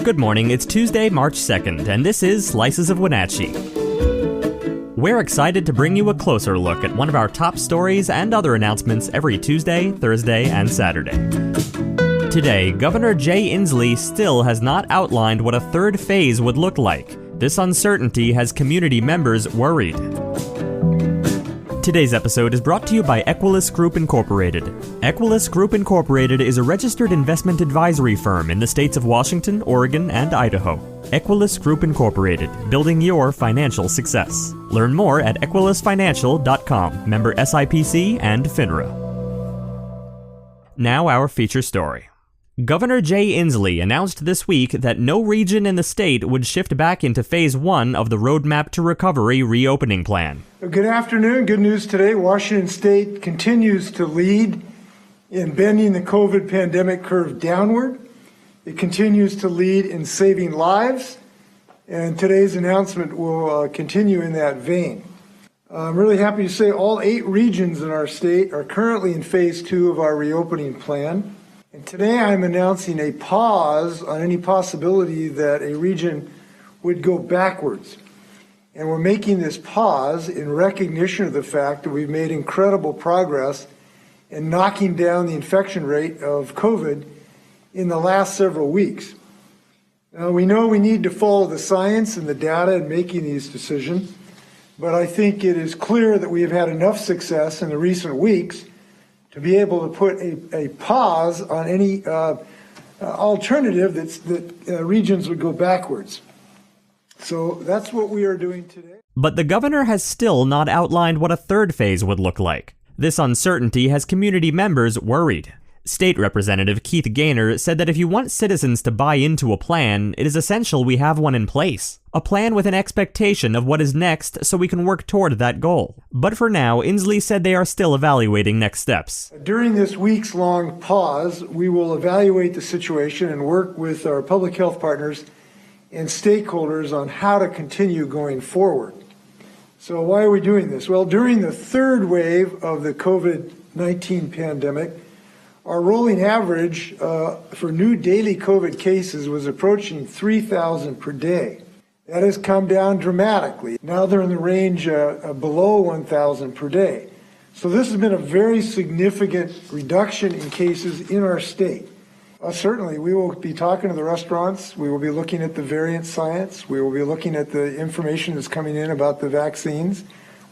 Good morning, it's Tuesday, March 2nd, and this is Slices of Wenatchee. We're excited to bring you a closer look at one of our top stories and other announcements every Tuesday, Thursday, and Saturday. Today, Governor Jay Inslee still has not outlined what a third phase would look like. This uncertainty has community members worried. Today's episode is brought to you by Equilus Group Incorporated. Equilus Group Incorporated is a registered investment advisory firm in the states of Washington, Oregon, and Idaho. Equilus Group Incorporated, building your financial success. Learn more at equilusfinancial.com, member SIPC and FINRA. Now our feature story. Governor Jay Inslee announced this week that no region in the state would shift back into Phase 1 of the Roadmap to Recovery reopening plan. Good afternoon. Good news today. Washington State continues to lead in bending the COVID pandemic curve downward. It continues to lead in saving lives, and today's announcement will continue in that vein. I'm really happy to say all 8 regions in our state are currently in Phase 2 of our reopening plan. And today I'm announcing a pause on any possibility that a region would go backwards. And we're making this pause in recognition of the fact that we've made incredible progress in knocking down the infection rate of COVID in the last several weeks. Now, we know we need to follow the science and the data in making these decisions, but I think it is clear that we have had enough success in the recent weeks to be able to put a pause on any alternative that regions would go backwards. So that's what we are doing today. But the governor has still not outlined what a third phase would look like. This uncertainty has community members worried. State Representative Keith Goehner said that if you want citizens to buy into a plan, it is essential we have one in place. A plan with an expectation of what is next so we can work toward that goal. But for now, Inslee said they are still evaluating next steps. During this weeks-long pause, we will evaluate the situation and work with our public health partners and stakeholders on how to continue going forward. So why are we doing this? Well, during the third wave of the COVID-19 pandemic, our rolling average for new daily COVID cases was approaching 3,000 per day. That has come down dramatically. Now they're in the range below 1,000 per day. So this has been a very significant reduction in cases in our state. Certainly, we will be talking to the restaurants. We will be looking at the variant science. We will be looking at the information that's coming in about the vaccines.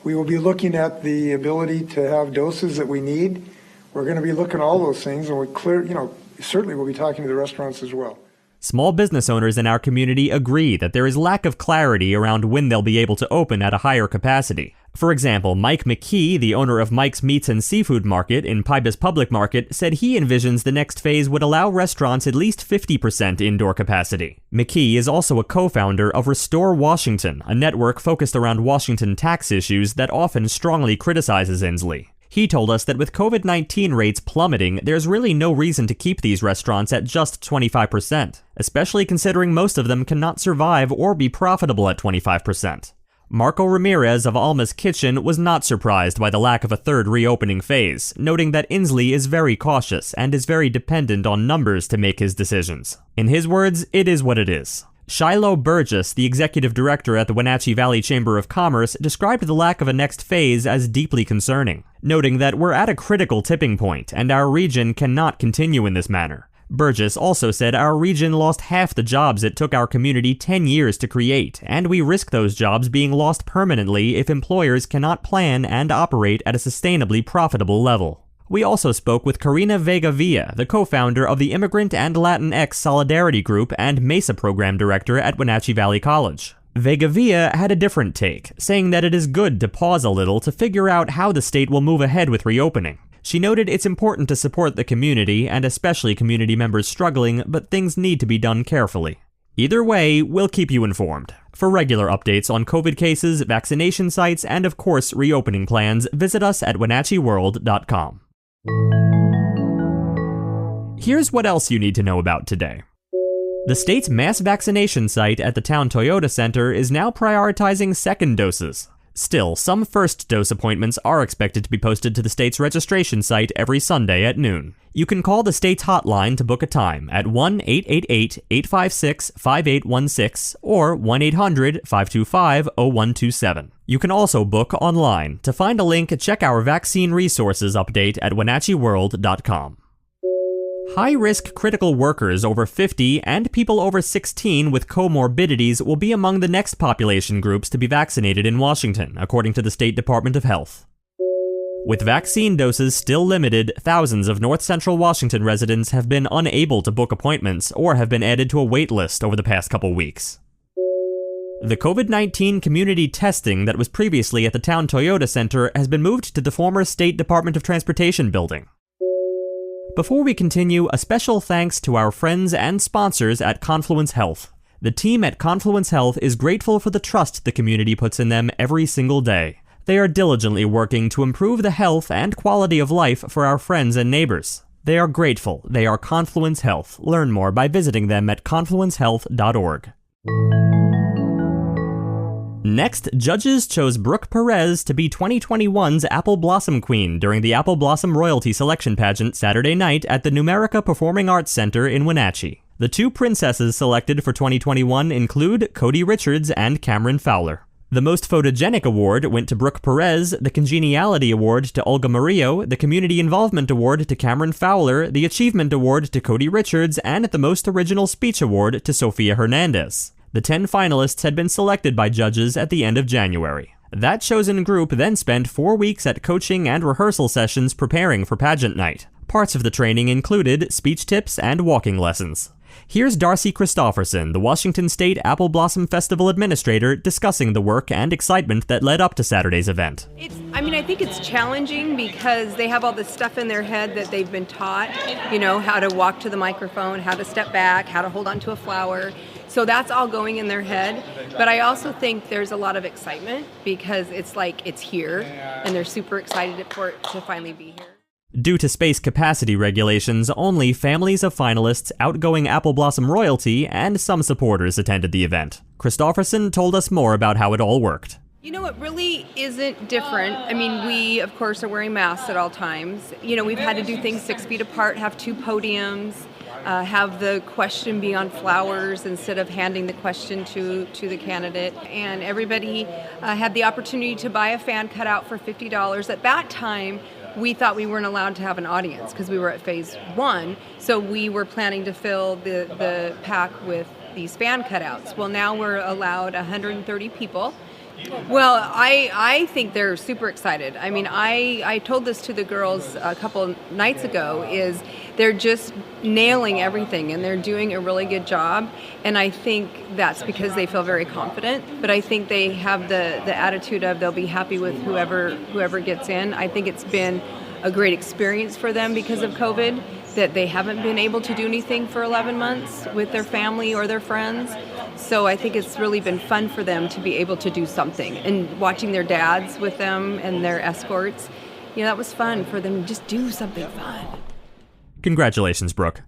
We will be looking at the ability to have doses that we need. We're going to be looking at all those things, and certainly we'll be talking to the restaurants as well. Small business owners in our community agree that there is lack of clarity around when they'll be able to open at a higher capacity. For example, Mike McKee, the owner of Mike's Meats and Seafood Market in Pybus Public Market, said he envisions the next phase would allow restaurants at least 50% indoor capacity. McKee is also a co-founder of Restore Washington, a network focused around Washington tax issues that often strongly criticizes Inslee. He told us that with COVID-19 rates plummeting, there's really no reason to keep these restaurants at just 25%, especially considering most of them cannot survive or be profitable at 25%. Marco Ramirez of Alma's Kitchen was not surprised by the lack of a third reopening phase, noting that Inslee is very cautious and is very dependent on numbers to make his decisions. In his words, it is what it is. Shiloh Burgess, the executive director at the Wenatchee Valley Chamber of Commerce, described the lack of a next phase as deeply concerning, noting that we're at a critical tipping point and our region cannot continue in this manner. Burgess also said our region lost half the jobs it took our community 10 years to create, and we risk those jobs being lost permanently if employers cannot plan and operate at a sustainably profitable level. We also spoke with Karina Vega-Villa, the co-founder of the Immigrant and Latinx Solidarity Group and MESA program director at Wenatchee Valley College. Vega-Villa had a different take, saying that it is good to pause a little to figure out how the state will move ahead with reopening. She noted it's important to support the community, and especially community members struggling, but things need to be done carefully. Either way, we'll keep you informed. For regular updates on COVID cases, vaccination sites, and of course reopening plans, visit us at wenatcheeworld.com. Here's what else you need to know about today. The state's mass vaccination site at the town Toyota Center is now prioritizing second doses. Still, some first dose appointments are expected to be posted to the state's registration site every Sunday at noon. You can call the state's hotline to book a time at 1-888-856-5816 or 1-800-525-0127. You can also book online. To find a link, check our vaccine resources update at wenatcheeworld.com. High-risk critical workers over 50 and people over 16 with comorbidities will be among the next population groups to be vaccinated in Washington, according to the State Department of Health. With vaccine doses still limited, thousands of North Central Washington residents have been unable to book appointments or have been added to a wait list over the past couple weeks. The COVID-19 community testing that was previously at the Town Toyota Center has been moved to the former State Department of Transportation building. Before we continue, a special thanks to our friends and sponsors at Confluence Health. The team at Confluence Health is grateful for the trust the community puts in them every single day. They are diligently working to improve the health and quality of life for our friends and neighbors. They are grateful. They are Confluence Health. Learn more by visiting them at confluencehealth.org. Next, judges chose Brooke Perez to be 2021's Apple Blossom Queen during the Apple Blossom Royalty Selection Pageant Saturday night at the Numerica Performing Arts Center in Wenatchee. The two princesses selected for 2021 include Cody Richards and Cameron Fowler. The Most Photogenic Award went to Brooke Perez, the Congeniality Award to Olga Murillo, the Community Involvement Award to Cameron Fowler, the Achievement Award to Cody Richards, and the Most Original Speech Award to Sofia Hernandez. The 10 finalists had been selected by judges at the end of January. That chosen group then spent 4 weeks at coaching and rehearsal sessions preparing for pageant night. Parts of the training included speech tips and walking lessons. Here's Darcy Christofferson, the Washington State Apple Blossom Festival Administrator, discussing the work and excitement that led up to Saturday's event. I think it's challenging because they have all this stuff in their head that they've been taught, how to walk to the microphone, how to step back, how to hold onto a flower. So that's all going in their head. But I also think there's a lot of excitement because it's like it's here and they're super excited for it to finally be here. Due to space capacity regulations, only families of finalists, outgoing Apple Blossom royalty, and some supporters attended the event. Christofferson told us more about how it all worked. It really isn't different. We, of course, are wearing masks at all times. We've had to do things 6 feet apart, have 2 podiums, have the question be on flowers instead of handing the question to the candidate. And everybody had the opportunity to buy a fan cutout for $50. At that time, we thought we weren't allowed to have an audience because we were at phase 1. So we were planning to fill the pack with these fan cutouts. Well, now we're allowed 130 people. Well, I think they're super excited. I told this to the girls a couple nights ago, is they're just nailing everything and they're doing a really good job. And I think that's because they feel very confident. But I think they have the attitude of they'll be happy with whoever gets in. I think it's been a great experience for them because of COVID, that they haven't been able to do anything for 11 months with their family or their friends. So I think it's really been fun for them to be able to do something. And watching their dads with them and their escorts, that was fun for them to just do something fun. Congratulations, Brooke.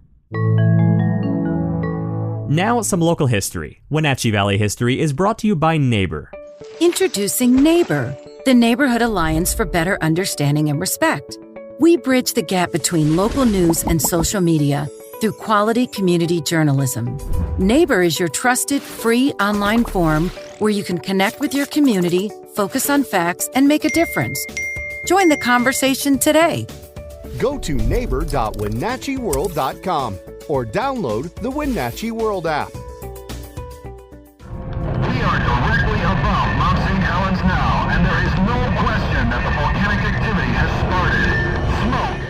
Now, some local history. Wenatchee Valley History is brought to you by Neighbor. Introducing Neighbor, the Neighborhood Alliance for Better Understanding and Respect. We bridge the gap between local news and social media through quality community journalism. Neighbor is your trusted, free online forum where you can connect with your community, focus on facts, and make a difference. Join the conversation today. Go to neighbor.wenatcheeworld.com or download the Wenatchee World app. We are directly above Mount St. Helens now, and there is no question that the volcanic activity has started. Smoke.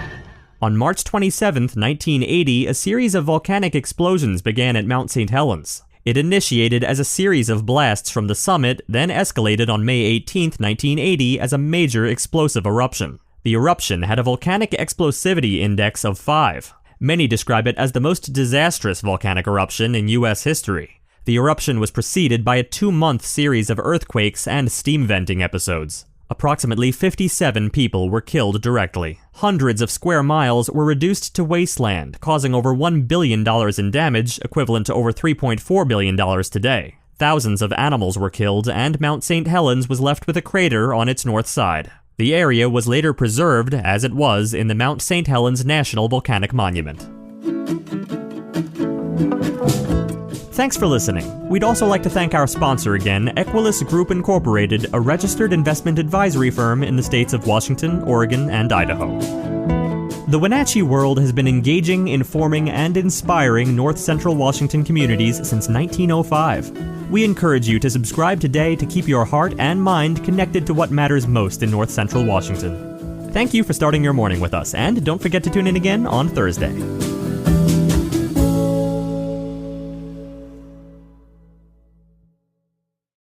On March 27, 1980, a series of volcanic explosions began at Mount St. Helens. It initiated as a series of blasts from the summit, then escalated on May 18, 1980 as a major explosive eruption. The eruption had a volcanic explosivity index of 5. Many describe it as the most disastrous volcanic eruption in U.S. history. The eruption was preceded by a 2-month series of earthquakes and steam venting episodes. Approximately 57 people were killed directly. Hundreds of square miles were reduced to wasteland, causing over $1 billion in damage, equivalent to over $3.4 billion today. Thousands of animals were killed, and Mount St. Helens was left with a crater on its north side. The area was later preserved as it was in the Mount St. Helens National Volcanic Monument. Thanks for listening. We'd also like to thank our sponsor again, Equilus Group Incorporated, a registered investment advisory firm in the states of Washington, Oregon, and Idaho. The Wenatchee World has been engaging, informing, and inspiring North Central Washington communities since 1905. We encourage you to subscribe today to keep your heart and mind connected to what matters most in North Central Washington. Thank you for starting your morning with us, and don't forget to tune in again on Thursday.